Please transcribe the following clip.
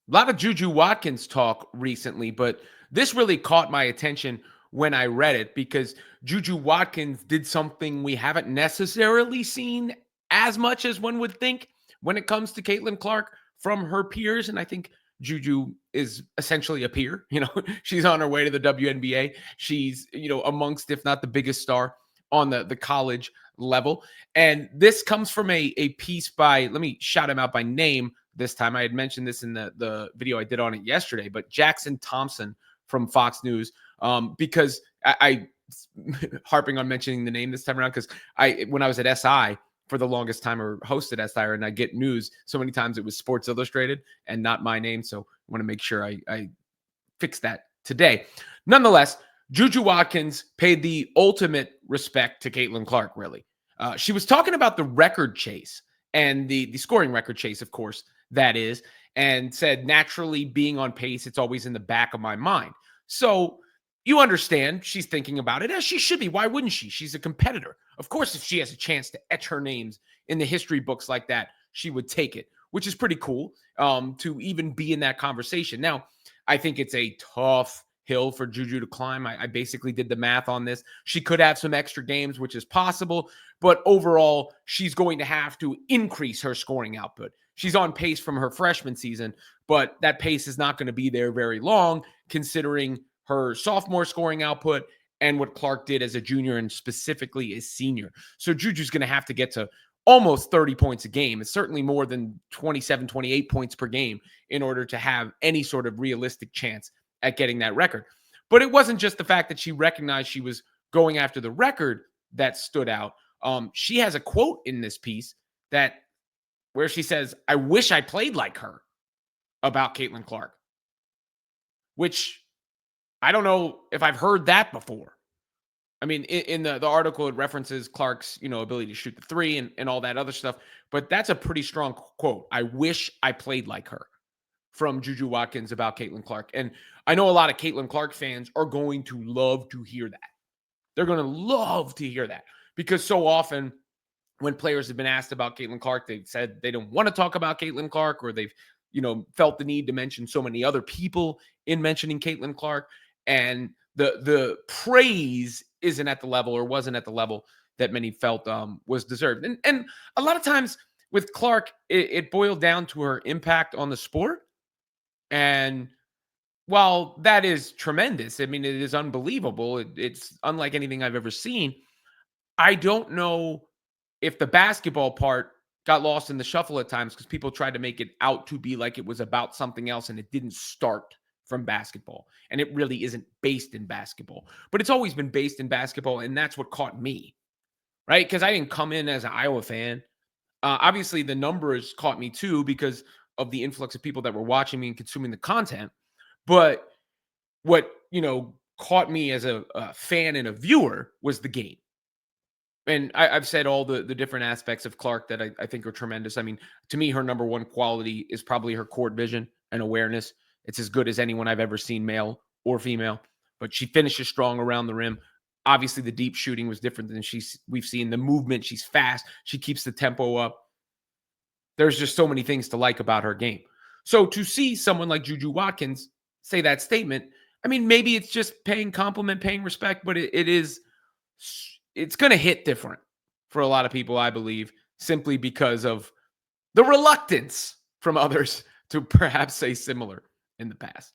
A lot of JuJu Watkins talk recently, but this really caught my attention when I read it because JuJu Watkins did something we haven't necessarily seen as much as one would think when it comes to Caitlin Clark from her peers. And I think JuJu is essentially a peer. She's on her way to the WNBA. She's, amongst, if not the biggest star on the college level. And this comes from a piece by, let me shout him out by name this time. I had mentioned this in the video I did on it yesterday, but Jackson Thompson from Fox News, because I harping on mentioning the name this time around, because when I was at SI for the longest time, or hosted SI, and I get news so many times it was Sports Illustrated and not my name. So I want to make sure I fix that today. Nonetheless, JuJu Watkins paid the ultimate respect to Caitlin Clark, really. She was talking about the record chase and the scoring record chase, of course, that is, and said, naturally, being on pace, it's always in the back of my mind. So you understand she's thinking about it, as she should be. Why wouldn't she? She's a competitor. Of course, if she has a chance to etch her names in the history books like that, she would take it, which is pretty cool to even be in that conversation. Now, I think it's a tough hill for JuJu to climb. I basically did the math on this. She could have some extra games, which is possible, but overall, she's going to have to increase her scoring output. She's on pace from her freshman season, but that pace is not going to be there very long, considering her sophomore scoring output and what Clark did as a junior and specifically as senior. So JuJu's going to have to get to almost 30 points a game. It's certainly more than 27, 28 points per game in order to have any sort of realistic chance at getting that record. But it wasn't just the fact that she recognized she was going after the record that stood out. She has a quote in this piece where she says, "I wish I played like her," about Caitlin Clark, which I don't know if I've heard that before. I mean, in the article, it references Clark's, ability to shoot the three and all that other stuff, but that's a pretty strong quote. "I wish I played like her," from JuJu Watkins about Caitlin Clark. And I know a lot of Caitlin Clark fans are going to love to hear that. They're going to love to hear that, because so often when players have been asked about Caitlin Clark, they've said they don't want to talk about Caitlin Clark, or they've, felt the need to mention so many other people in mentioning Caitlin Clark. And the praise isn't at the level, or wasn't at the level, that many felt was deserved. And a lot of times with Clark, it boiled down to her impact on the sport. And while that is tremendous, I mean, it is unbelievable. It's unlike anything I've ever seen. I don't know if the basketball part got lost in the shuffle at times, because people tried to make it out to be like it was about something else, and it didn't start from basketball. And it really isn't based in basketball, but it's always been based in basketball. And that's what caught me, right? Because I didn't come in as an Iowa fan. Obviously, the numbers caught me too, because of the influx of people that were watching me and consuming the content. But what, caught me as a fan and a viewer was the game. And I've said all the different aspects of Clark that I think are tremendous. I mean, to me, her number one quality is probably her court vision and awareness. It's as good as anyone I've ever seen, male or female. But she finishes strong around the rim. Obviously, the deep shooting was different than we've seen. The movement, she's fast. She keeps the tempo up. There's just so many things to like about her game. So to see someone like JuJu Watkins say that statement, I mean, maybe it's just paying compliment, paying respect, but it's going to hit different for a lot of people, I believe, simply because of the reluctance from others to perhaps say similar in the past.